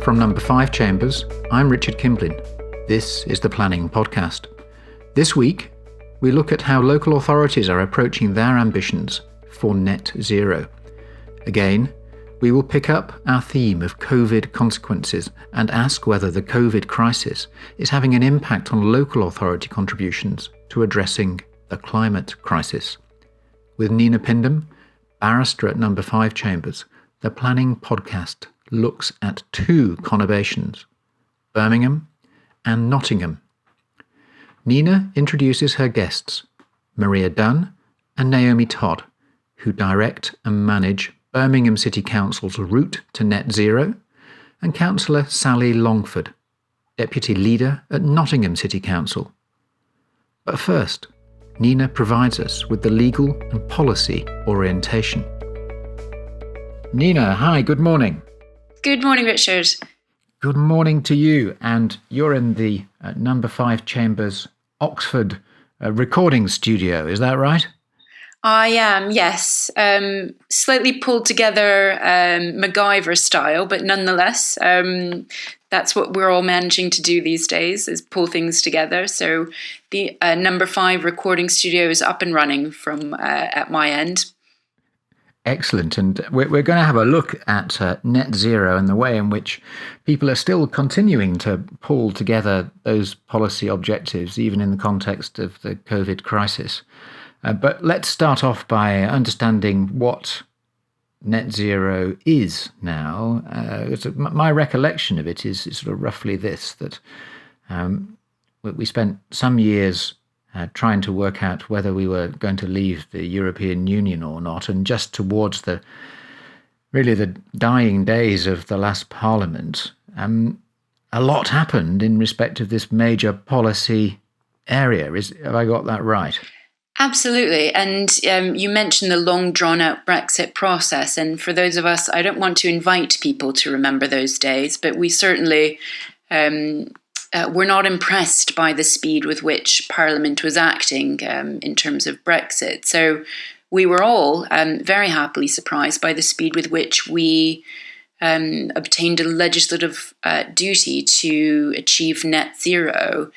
From Number 5 Chambers, I'm Richard Kimblin. This is the Planning Podcast. This week, we look at how local authorities are approaching their ambitions for net zero. Again, we will pick up our theme of COVID consequences and ask whether the COVID crisis is having an impact on local authority contributions to addressing the climate crisis. With Nina Pindham, barrister at Number 5 Chambers, the Planning Podcast looks at two conurbations, Birmingham and Nottingham. Nina introduces her guests, Maria Dunn and Naomi Todd, who direct and manage Birmingham City Council's route to net zero, and Councillor Sally Longford, Deputy Leader at Nottingham City Council. But first, Nina provides us with the legal and policy orientation. Nina, hi, good morning. Good morning, Richard. Good morning to you, and you're in the Number 5 Chambers Oxford recording studio, is that right? I am, yes. Slightly pulled together MacGyver style, but nonetheless, that's what we're all managing to do these days, is pull things together. So the Number 5 recording studio is up and running from at my end. Excellent. And we're going to have a look at net zero and the way in which people are still continuing to pull together those policy objectives, even in the context of the COVID crisis. But let's start off by understanding what net zero is now. My recollection of it is sort of roughly this, that we spent some years trying to work out whether we were going to leave the European Union or not, and just towards the dying days of the last Parliament, a lot happened in respect of this major policy area. Have I got that right? Absolutely. And you mentioned the long drawn out Brexit process. And for those of us, I don't want to invite people to remember those days, but we certainly were not impressed by the speed with which Parliament was acting in terms of Brexit. So we were all very happily surprised by the speed with which we obtained a legislative duty to achieve net zero.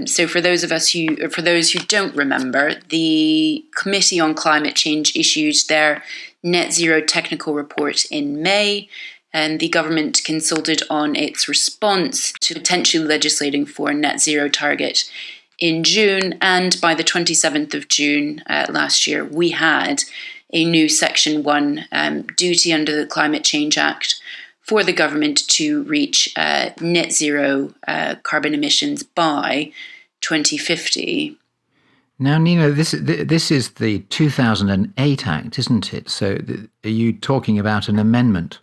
So for those who don't remember, the Committee on Climate Change issued their net zero technical report in May, and the government consulted on its response to potentially legislating for a net zero target in June. And by the 27th of June last year, we had a new Section 1 duty under the Climate Change Act for the government to reach net zero carbon emissions by 2050. Now, Nina, this is the 2008 Act, isn't it? So are you talking about an amendment?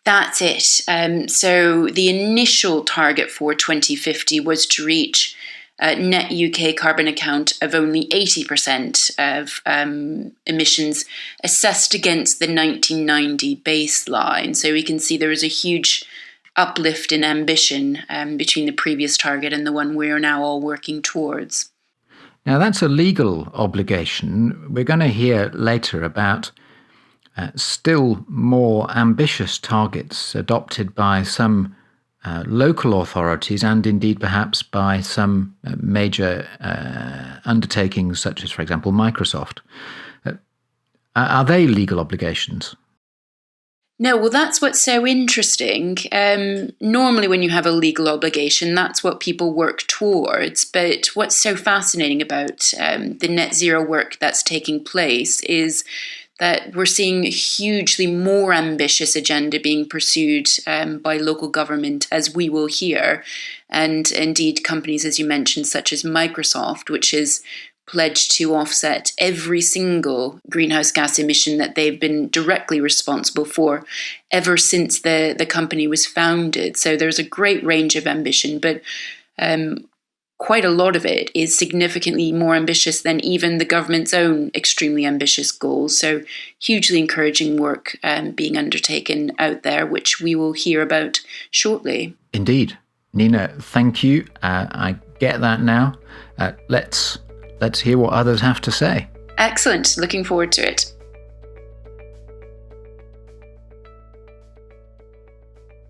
That's it. So the initial target for 2050 was to reach a net UK carbon account of only 80% of emissions assessed against the 1990 baseline. So we can see there is a huge uplift in ambition between the previous target and the one we are now all working towards. Now, that's a legal obligation. We're going to hear later about still more ambitious targets adopted by some local authorities and indeed perhaps by some major undertakings such as, for example, Microsoft. Are they legal obligations? No, well, that's what's so interesting. Normally when you have a legal obligation, that's what people work towards. But what's so fascinating about the net zero work that's taking place is that we're seeing a hugely more ambitious agenda being pursued by local government, as we will hear. And indeed, companies, as you mentioned, such as Microsoft, which is pledged to offset every single greenhouse gas emission that they've been directly responsible for ever since the company was founded. So there's a great range of ambition, but quite a lot of it is significantly more ambitious than even the government's own extremely ambitious goals. So hugely encouraging work being undertaken out there, which we will hear about shortly. Indeed. Nina, thank you. I get that now. Let's hear what others have to say. Excellent. Looking forward to it.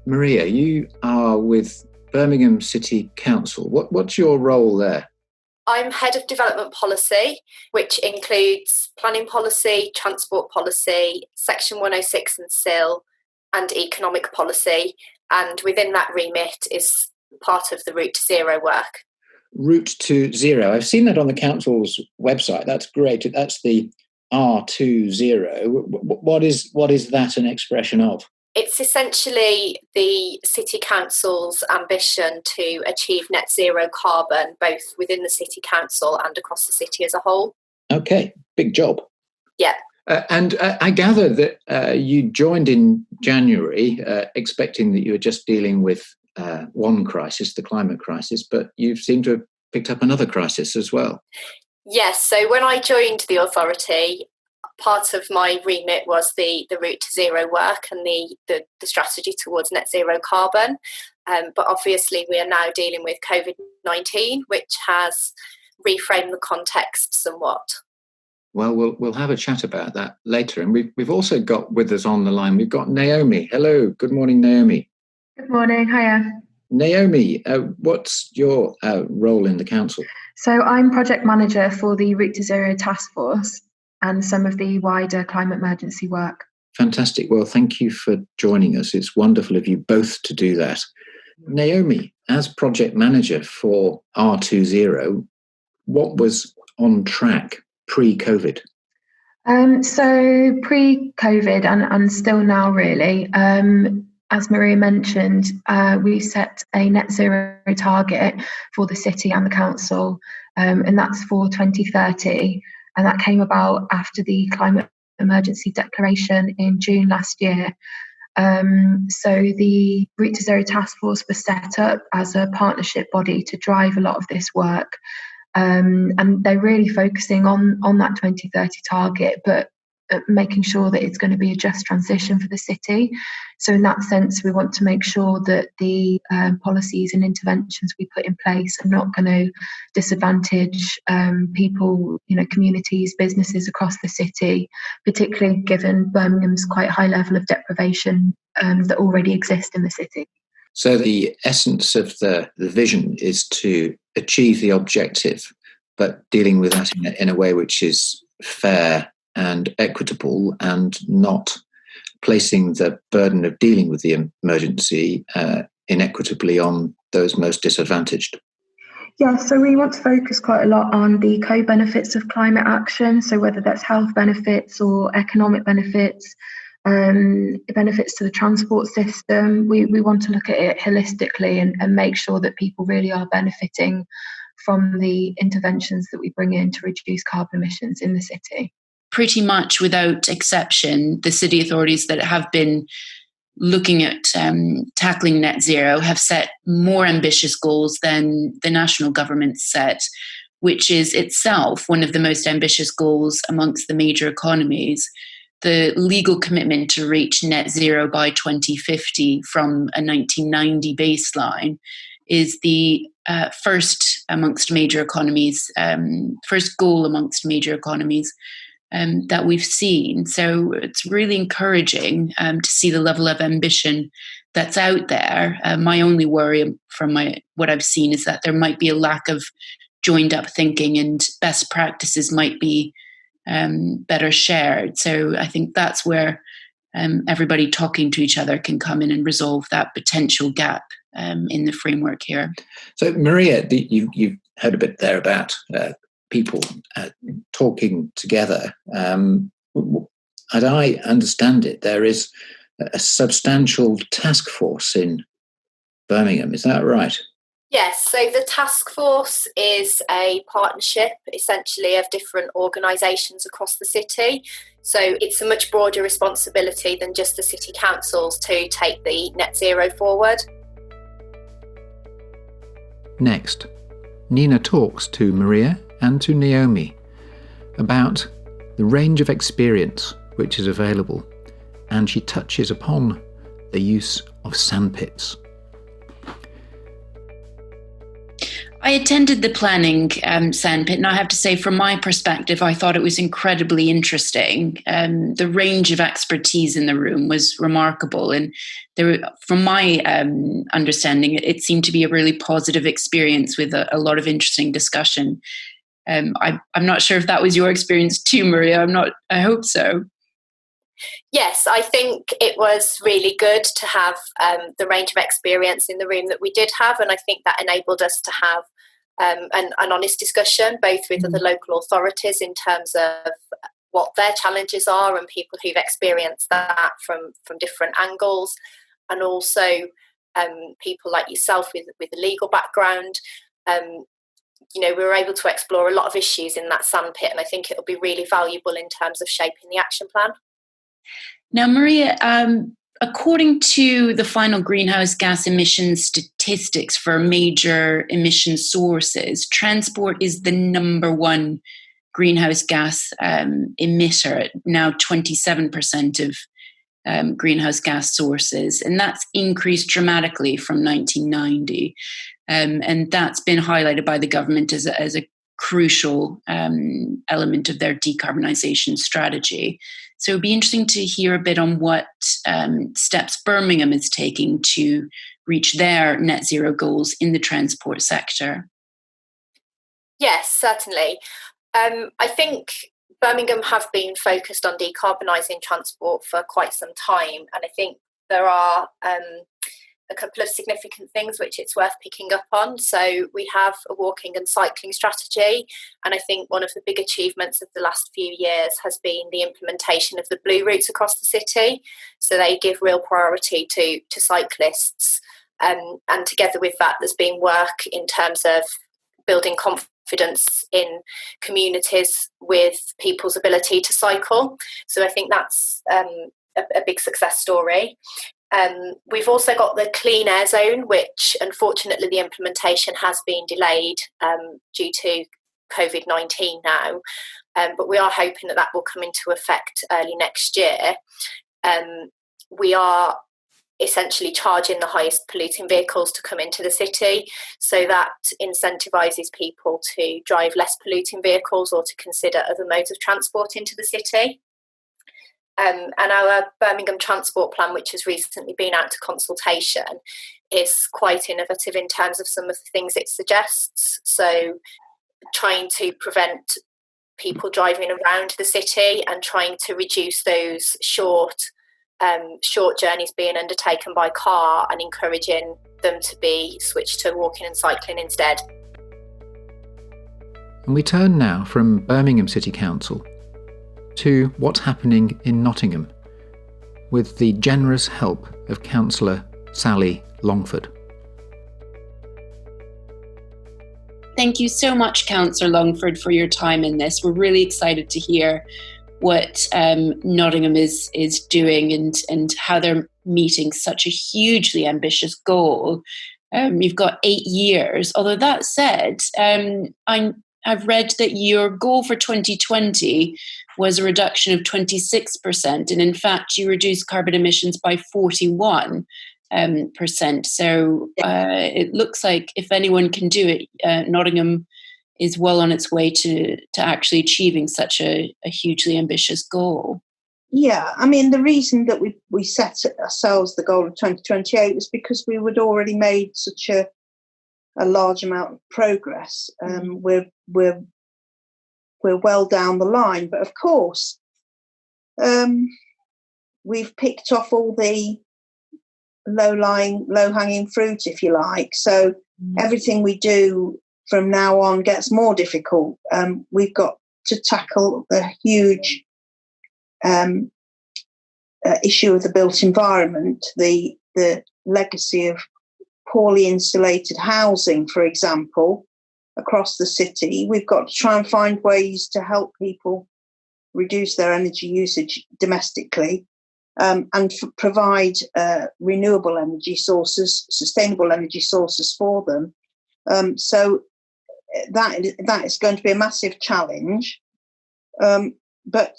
Maria, you are with Birmingham City Council. What's your role there? I'm Head of Development Policy, which includes planning policy, transport policy, Section 106 and SIL, and economic policy. And within that remit is part of the Route to Zero work. Route to Zero. I've seen that on the council's website. That's great. That's the R20. What is that an expression of? It's essentially the City Council's ambition to achieve net zero carbon, both within the City Council and across the city as a whole. Okay, big job. Yeah. And I gather that you joined in January expecting that you were just dealing with one crisis, the climate crisis, but you seem to have picked up another crisis as well. Yes, so when I joined the authority, part of my remit was the Route to Zero work and the strategy towards net zero carbon. But obviously we are now dealing with COVID-19, which has reframed the context somewhat. Well, we'll have a chat about that later. And we've also got with us on the line, we've got Naomi. Hello, good morning, Naomi. Good morning, hiya. Naomi, what's your role in the council? So I'm project manager for the Route to Zero task force and some of the wider climate emergency work. Fantastic. Well, thank you for joining us. It's wonderful of you both to do that. Naomi, as project manager for R20, what was on track pre-COVID? So pre-COVID and still now really, as Maria mentioned, we set a net zero target for the city and the council, and that's for 2030. And that came about after the climate emergency declaration in June last year. So the Route to Zero task force was set up as a partnership body to drive a lot of this work. And they're really focusing on that 2030 target, but making sure that it's going to be a just transition for the city. So in that sense, we want to make sure that the policies and interventions we put in place are not going to disadvantage people, communities, businesses across the city, particularly given Birmingham's quite high level of deprivation that already exist in the city. So the essence of the vision is to achieve the objective, but dealing with that in a way which is fair and equitable, and not placing the burden of dealing with the emergency inequitably on those most disadvantaged. Yeah, so we want to focus quite a lot on the co-benefits of climate action, so whether that's health benefits or economic benefits, benefits to the transport system. We want to look at it holistically and make sure that people really are benefiting from the interventions that we bring in to reduce carbon emissions in the city. Pretty much without exception, the city authorities that have been looking at tackling net zero have set more ambitious goals than the national government set, which is itself one of the most ambitious goals amongst the major economies. The legal commitment to reach net zero by 2050 from a 1990 baseline is the first amongst major economies, first goal amongst major economies that we've seen. So it's really encouraging to see the level of ambition that's out there. My only worry from what I've seen is that there might be a lack of joined up thinking, and best practices might be better shared. So I think that's where everybody talking to each other can come in and resolve that potential gap in the framework here. So Maria, you've heard a bit there about people talking together. As I understand it, there is a substantial task force in Birmingham. Is that right? Yes, so the task force is a partnership essentially of different organisations across the city. So it's a much broader responsibility than just the city councils to take the net zero forward. Next, Nina talks to Maria and to Naomi about the range of experience which is available, and she touches upon the use of sandpits. I attended the planning sandpit, and I have to say, from my perspective, I thought it was incredibly interesting. The range of expertise in the room was remarkable, and from my understanding, it seemed to be a really positive experience with a lot of interesting discussion. I'm not sure if that was your experience too, Maria. I hope so. Yes, I think it was really good to have the range of experience in the room that we did have, and I think that enabled us to have an honest discussion, both with other local authorities in terms of what their challenges are and people who've experienced that from different angles, and also people like yourself with a legal background. We were able to explore a lot of issues in that sandpit, and I think it'll be really valuable in terms of shaping the action plan. Now, Maria, according to the final greenhouse gas emissions statistics for major emission sources, transport is the number one greenhouse gas emitter at now 27% of greenhouse gas sources. And that's increased dramatically from 1990. And that's been highlighted by the government as a crucial element of their decarbonisation strategy. So it'd be interesting to hear a bit on what steps Birmingham is taking to reach their net zero goals in the transport sector. Yes, certainly. I think Birmingham have been focused on decarbonising transport for quite some time, and I think there are a couple of significant things which it's worth picking up on. So we have a walking and cycling strategy, and I think one of the big achievements of the last few years has been the implementation of the blue routes across the city. So they give real priority to cyclists, and together with that there's been work in terms of building confidence in communities with people's ability to cycle. So I think that's a big success story. We've also got the clean air zone, which unfortunately the implementation has been delayed due to COVID-19 now, but we are hoping that will come into effect early next year. We are essentially charging the highest polluting vehicles to come into the city, so that incentivises people to drive less polluting vehicles or to consider other modes of transport into the city. And our Birmingham Transport Plan, which has recently been out to consultation, is quite innovative in terms of some of the things it suggests. So trying to prevent people driving around the city and trying to reduce those short journeys being undertaken by car and encouraging them to be switched to walking and cycling instead. And we turn now from Birmingham City Council to what's happening in Nottingham with the generous help of Councillor Sally Longford. Thank you so much, Councillor Longford, for your time in this. We're really excited to hear what Nottingham is doing and how they're meeting such a hugely ambitious goal. You've got 8 years. Although that said, I've read that your goal for 2020 was a reduction of 26%, and in fact, you reduced carbon emissions by 41%. So it looks like if anyone can do it, Nottingham is well on its way to actually achieving such a hugely ambitious goal. Yeah, I mean, the reason that we set ourselves the goal of 2028 was because we had already made such a large amount of progress. We're well down the line, but of course, we've picked off all the low-hanging fruit, if you like. So everything we do from now on gets more difficult. We've got to tackle the huge issue of the built environment, the legacy of poorly insulated housing, for example, across the city. We've got to try and find ways to help people reduce their energy usage domestically, and provide renewable energy sources, sustainable energy sources for them. So that is going to be a massive challenge. But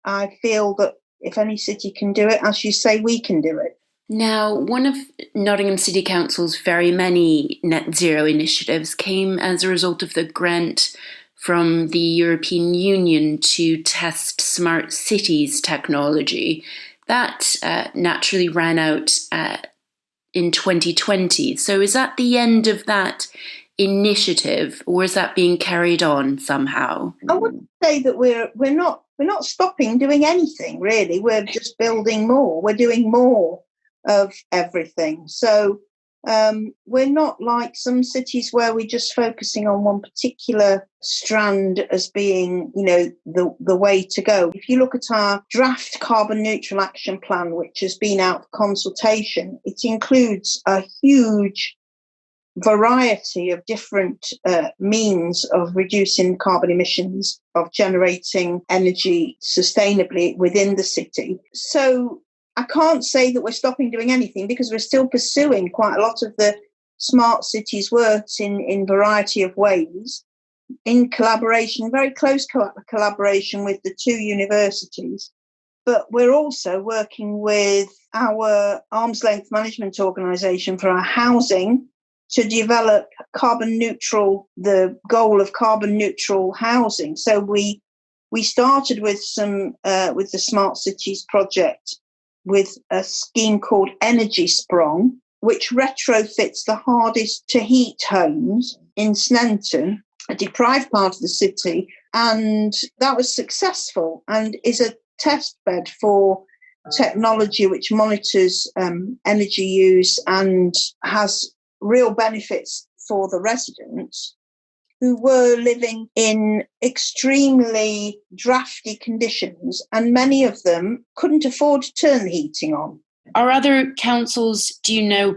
I feel that if any city can do it, as you say, we can do it. Now, one of Nottingham City Council's very many net zero initiatives came as a result of the grant from the European Union to test smart cities technology. That naturally ran out in 2020. So is that the end of that initiative, or is that being carried on somehow? I wouldn't say that we're not stopping doing anything, really. We're just building more. We're doing more of everything. So we're not like some cities where we're just focusing on one particular strand as being, the way to go. If you look at our draft carbon neutral action plan, which has been out for consultation, it includes a huge variety of different means of reducing carbon emissions, of generating energy sustainably within the city. So I can't say that we're stopping doing anything, because we're still pursuing quite a lot of the smart cities works in variety of ways, in collaboration, very close collaboration with the two universities. But we're also working with our arm's length management organisation for our housing to develop the goal of carbon neutral housing. So we started with with the Smart Cities project with a scheme called Energy Sprung, which retrofits the hardest to heat homes in Sneinton, a deprived part of the city. And that was successful and is a test bed for technology which monitors energy use and has real benefits for the residents who were living in extremely drafty conditions, and many of them couldn't afford to turn the heating on. Are other councils,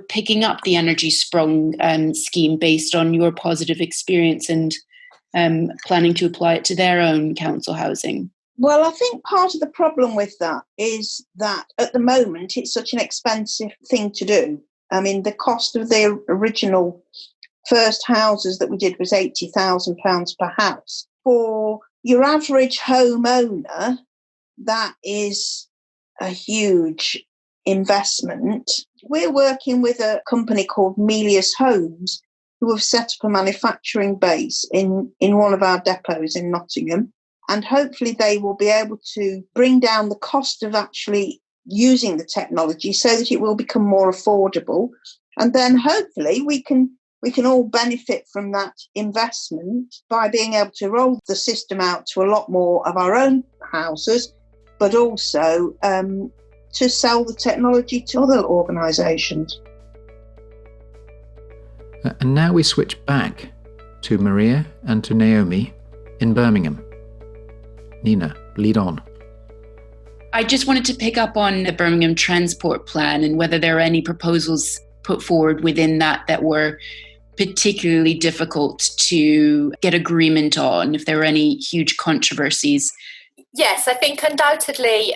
picking up the Energy Sprung scheme based on your positive experience and planning to apply it to their own council housing? Well, I think part of the problem with that is that at the moment it's such an expensive thing to do. I mean, the cost of the original first houses that we did was £80,000 per house. For your average homeowner, that is a huge investment. We're working with a company called Melius Homes, who have set up a manufacturing base in one of our depots in Nottingham. And hopefully they will be able to bring down the cost of actually using the technology so that it will become more affordable. And then hopefully we can all benefit from that investment by being able to roll the system out to a lot more of our own houses, but also to sell the technology to other organisations. And now we switch back to Maria and to Naomi in Birmingham. Nina, lead on. I just wanted to pick up on the Birmingham Transport Plan and whether there are any proposals put forward within that were particularly difficult to get agreement on, if there were any huge controversies. Yes, I think undoubtedly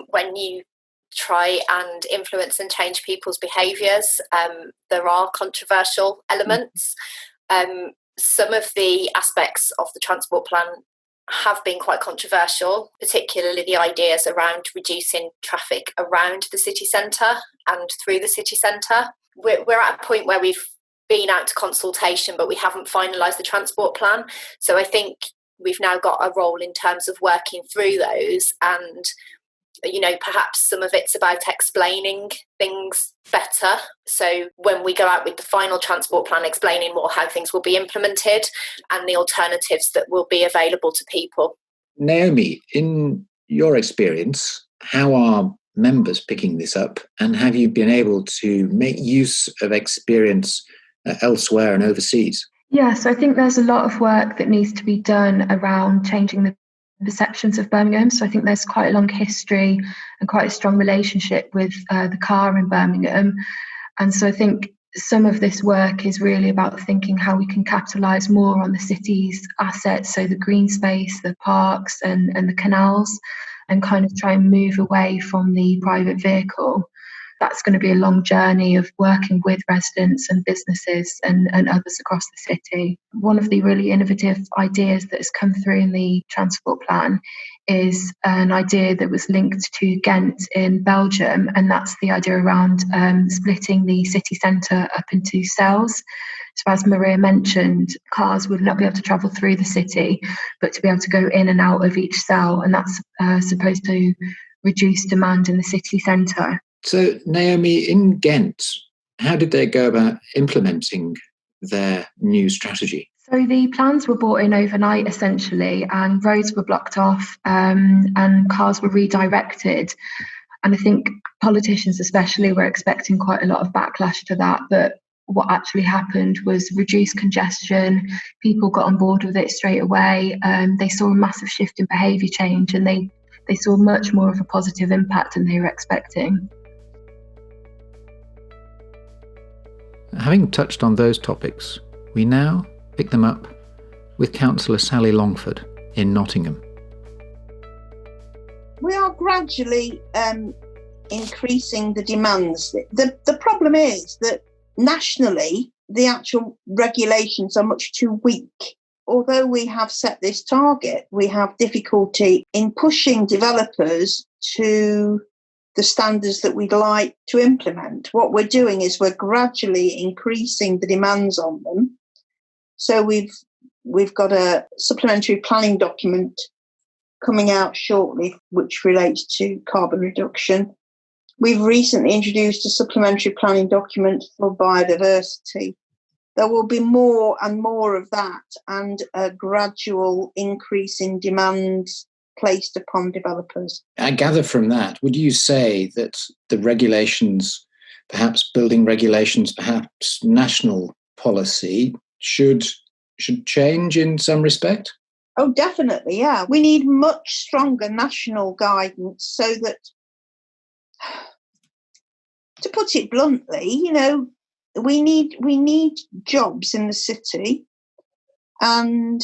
when you try and influence and change people's behaviours, there are controversial elements. Some of the aspects of the transport plan have been quite controversial, particularly the ideas around reducing traffic around the city centre and through the city centre. We're at a point where we've been out to consultation, but we haven't finalised the transport plan. So I think we've now got a role in terms of working through those, and perhaps some of it's about explaining things better. So when we go out with the final transport plan, explaining more how things will be implemented and the alternatives that will be available to people. Naomi, in your experience, how are members picking this up? And have you been able to make use of experience elsewhere and overseas? Yes, I think there's a lot of work that needs to be done around changing the perceptions of Birmingham. So I think there's quite a long history and quite a strong relationship with the car in Birmingham. And so I think some of this work is really about thinking how we can capitalise more on the city's assets, so the green space, the parks and the canals, and kind of try and move away from the private vehicle. That's going to be a long journey of working with residents and businesses and others across the city. One of the really innovative ideas that has come through in the transport plan is an idea that was linked to Ghent in Belgium, and that's the idea around splitting the city centre up into cells. So as Maria mentioned, cars would not be able to travel through the city, but to be able to go in and out of each cell, and that's supposed to reduce demand in the city centre. So, Naomi, in Ghent, how did they go about implementing their new strategy? So the plans were brought in overnight, essentially, and roads were blocked off and cars were redirected. And I think politicians especially were expecting quite a lot of backlash to that, but what actually happened was reduced congestion. People got on board with it straight away. They saw a massive shift in behaviour change, and they saw much more of a positive impact than they were expecting. Having touched on those topics, we now pick them up with Councillor Sally Longford in Nottingham. We are gradually increasing the demands. The problem is that nationally, the actual regulations are much too weak. Although we have set this target, we have difficulty in pushing developers to the standards that we'd like to implement. What we're doing is we're gradually increasing the demands on them. So we've got a supplementary planning document coming out shortly, which relates to carbon reduction. We've recently introduced a supplementary planning document for biodiversity. There will be more and more of that, and a gradual increase in demands placed upon developers. I gather from that, would you say that the regulations, perhaps building regulations, perhaps national policy, should change in some respect? Oh, definitely, yeah. We need much stronger national guidance so that, to put it bluntly, we need jobs in the city, and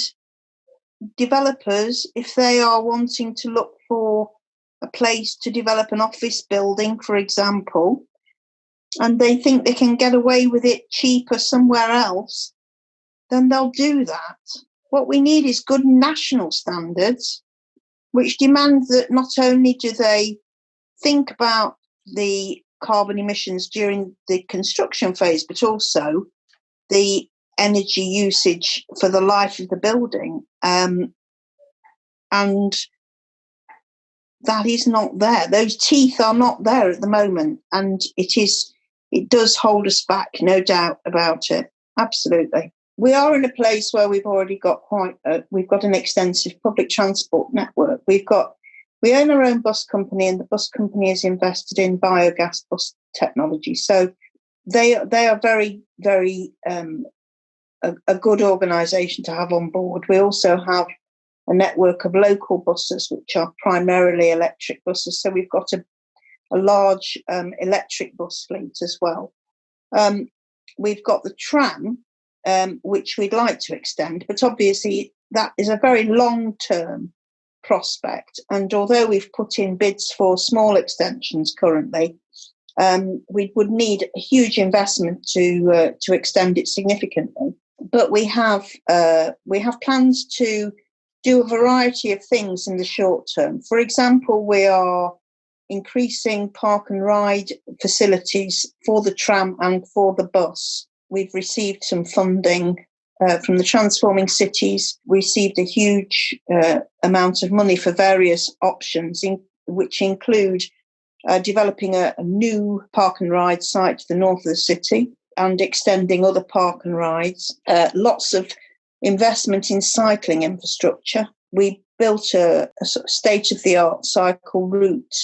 developers, if they are wanting to look for a place to develop an office building, for example, and they think they can get away with it cheaper somewhere else, then they'll do that. What we need is good national standards, which demand that not only do they think about the carbon emissions during the construction phase, but also the energy usage for the life of the building. And that is not there. Those teeth are not there at the moment. And it does hold us back, no doubt about it. Absolutely. We are in a place where we've already got we've got an extensive public transport network. We own our own bus company, and the bus company is invested in biogas bus technology. So they are very, very a good organisation to have on board. We also have a network of local buses, which are primarily electric buses. So we've got a large electric bus fleet as well. We've got the tram, which we'd like to extend, but obviously that is a very long-term prospect. And although we've put in bids for small extensions currently, we would need a huge investment to extend it significantly. But we have plans to do a variety of things in the short term. For example, we are increasing park and ride facilities for the tram and for the bus. We've received some funding from the Transforming Cities. We received a huge amount of money for various options, which include developing a new park and ride site to the north of the city and extending other park and rides. Lots of investment in cycling infrastructure. We built a sort of state-of-the-art cycle route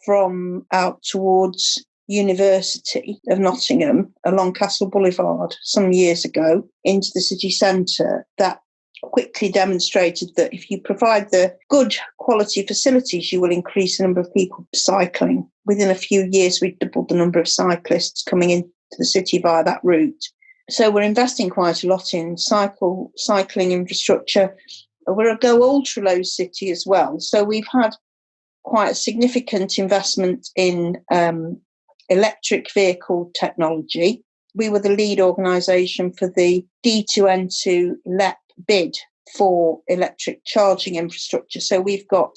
from out towards University of Nottingham along Castle Boulevard some years ago into the city centre. That quickly demonstrated that if you provide the good quality facilities, you will increase the number of people cycling. Within a few years, we doubled the number of cyclists coming into the city via that route. So we're investing quite a lot in cycling infrastructure. We're a Go Ultra Low city as well. So we've had quite a significant investment in electric vehicle technology. We were the lead organisation for the D2N2 LEP bid for electric charging infrastructure. So we've got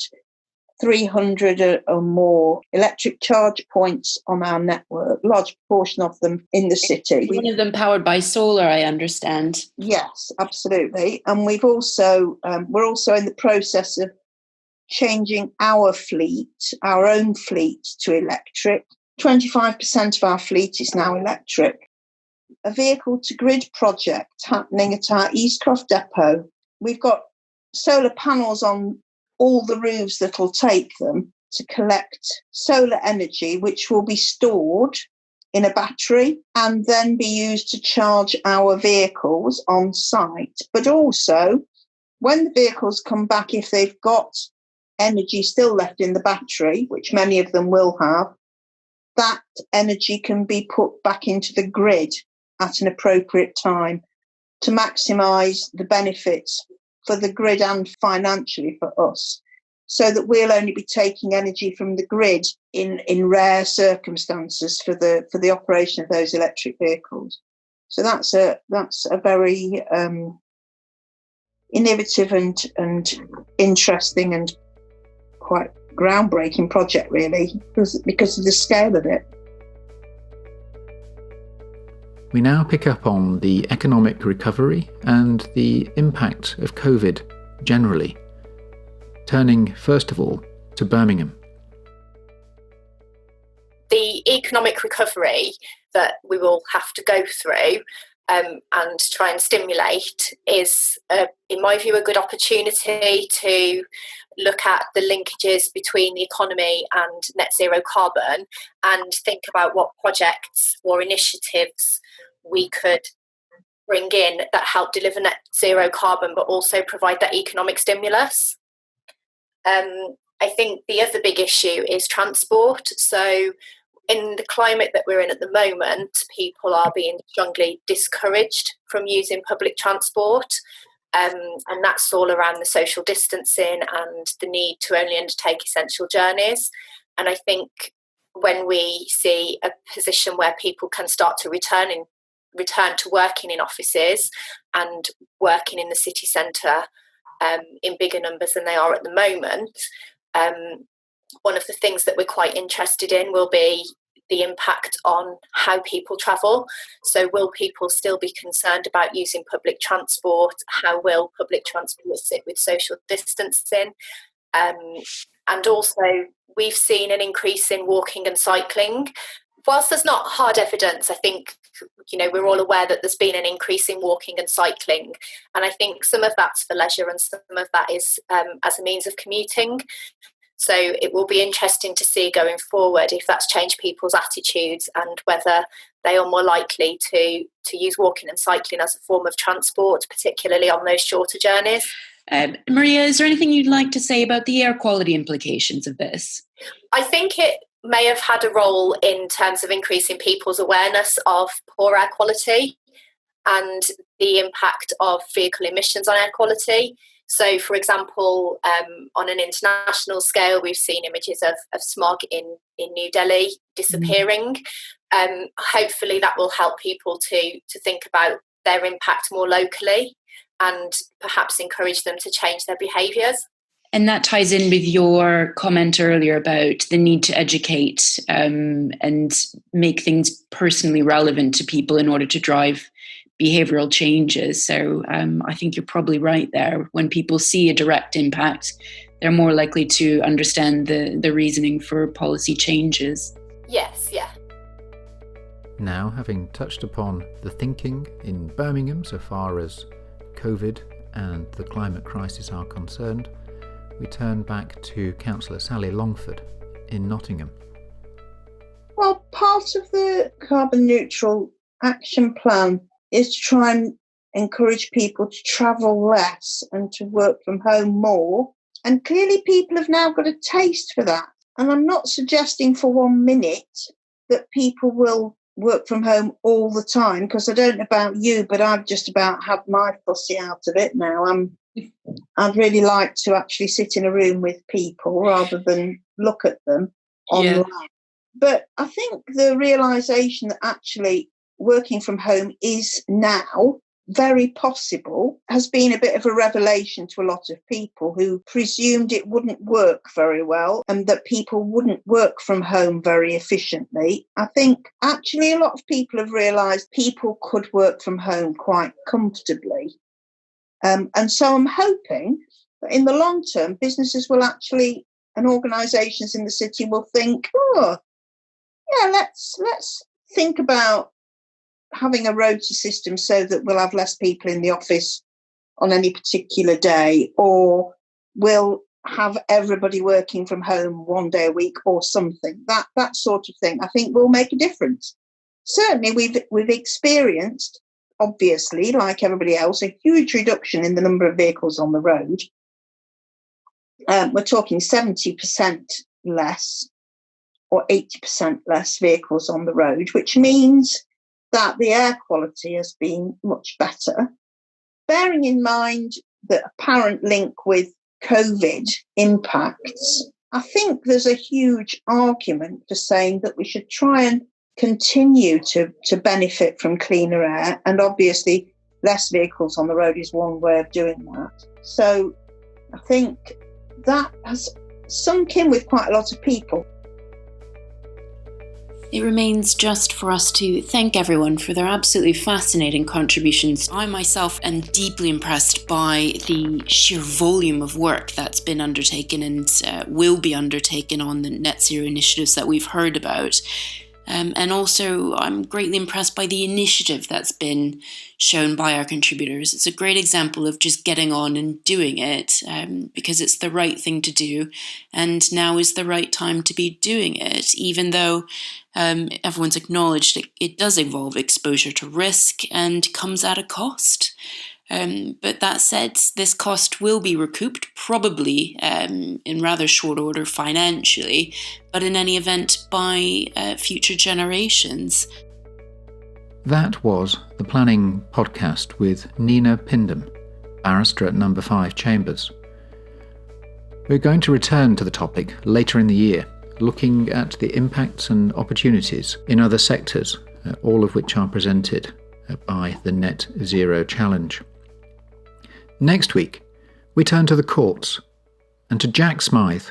300 or more electric charge points on our network, large proportion of them in the city. One of them powered by solar, I understand. Yes, absolutely. And we've also, we're also in the process of changing our fleet, our own fleet, to electric. 25% of our fleet is now electric. A vehicle to grid project happening at our Eastcroft depot. We've got solar panels on all the roofs that will take them to collect solar energy, which will be stored in a battery and then be used to charge our vehicles on site. But also, when the vehicles come back, if they've got energy still left in the battery, which many of them will have, that energy can be put back into the grid at an appropriate time to maximise the benefits for the grid and financially for us, so that we'll only be taking energy from the grid in rare circumstances for the operation of those electric vehicles. So that's a very innovative and interesting and quite groundbreaking project, really, because of the scale of it. We now pick up on the economic recovery and the impact of COVID generally, turning first of all to Birmingham. The economic recovery that we will have to go through and try and stimulate is, in my view, a good opportunity to look at the linkages between the economy and net zero carbon and think about what projects or initiatives we could bring in that help deliver net zero carbon but also provide that economic stimulus. I think the other big issue is transport. So in the climate that we're in at the moment, people are being strongly discouraged from using public transport. And that's all around the social distancing and the need to only undertake essential journeys. And I think when we see a position where people can start to return to working in offices and working in the city centre in bigger numbers than they are at the moment, one of the things that we're quite interested in will be the impact on how people travel. So will people still be concerned about using public transport? How will public transport sit with social distancing? And also, we've seen an increase in walking and cycling. Whilst there's not hard evidence, I think, we're all aware that there's been an increase in walking and cycling. And I think some of that's for leisure and some of that is as a means of commuting. So it will be interesting to see going forward if that's changed people's attitudes and whether they are more likely to use walking and cycling as a form of transport, particularly on those shorter journeys. Maria, is there anything you'd like to say about the air quality implications of this? I think it may have had a role in terms of increasing people's awareness of poor air quality and the impact of vehicle emissions on air quality. So, for example, on an international scale, we've seen images of smog in New Delhi disappearing. Hopefully that will help people to think about their impact more locally and perhaps encourage them to change their behaviours. And that ties in with your comment earlier about the need to educate and make things personally relevant to people in order to drive behavioural changes. So I think you're probably right there. When people see a direct impact, they're more likely to understand the reasoning for policy changes. Yes, yeah. Now, having touched upon the thinking in Birmingham so far as COVID and the climate crisis are concerned, we turn back to Councillor Sally Longford in Nottingham. Well, part of the carbon neutral action plan is to try and encourage people to travel less and to work from home more. And clearly people have now got a taste for that. And I'm not suggesting for 1 minute that people will work from home all the time, because I don't know about you, but I've just about had my fussy out of it now. I'd really like to actually sit in a room with people rather than look at them online. Yeah. But I think the realisation that actually working from home is now very possible has been a bit of a revelation to a lot of people who presumed it wouldn't work very well and that people wouldn't work from home very efficiently. I think actually a lot of people have realised people could work from home quite comfortably. And so I'm hoping that in the long term, businesses will actually, and organisations in the city will think, let's think about having a rota system so that we'll have less people in the office on any particular day, or we'll have everybody working from home one day a week or something. That sort of thing, I think, will make a difference. Certainly, we've experienced, obviously, like everybody else, a huge reduction in the number of vehicles on the road. We're talking 70% less or 80% less vehicles on the road, which means that the air quality has been much better. Bearing in mind the apparent link with COVID impacts, I think there's a huge argument for saying that we should try and continue to benefit from cleaner air, and obviously less vehicles on the road is one way of doing that. So I think that has sunk in with quite a lot of people. It remains just for us to thank everyone for their absolutely fascinating contributions. I myself am deeply impressed by the sheer volume of work that's been undertaken and will be undertaken on the net zero initiatives that we've heard about. And also, I'm greatly impressed by the initiative that's been shown by our contributors. It's a great example of just getting on and doing it because it's the right thing to do. And now is the right time to be doing it, even though everyone's acknowledged it does involve exposure to risk and comes at a cost. But that said, this cost will be recouped, probably in rather short order financially, but in any event by future generations. That was the Planning Podcast with Nina Pindham, barrister at No. 5 Chambers. We're going to return to the topic later in the year, looking at the impacts and opportunities in other sectors, all of which are presented by the Net Zero Challenge. Next week, we turn to the courts and to Jack Smythe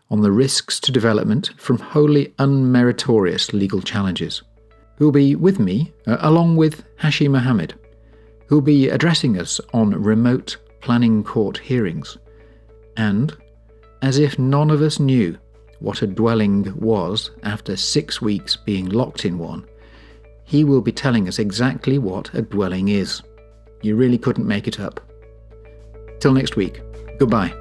on the risks to development from wholly unmeritorious legal challenges, who will be with me along with Hashi Mohammed, who will be addressing us on remote planning court hearings. And, as if none of us knew what a dwelling was after 6 weeks being locked in one, he will be telling us exactly what a dwelling is. You really couldn't make it up. Till next week, goodbye.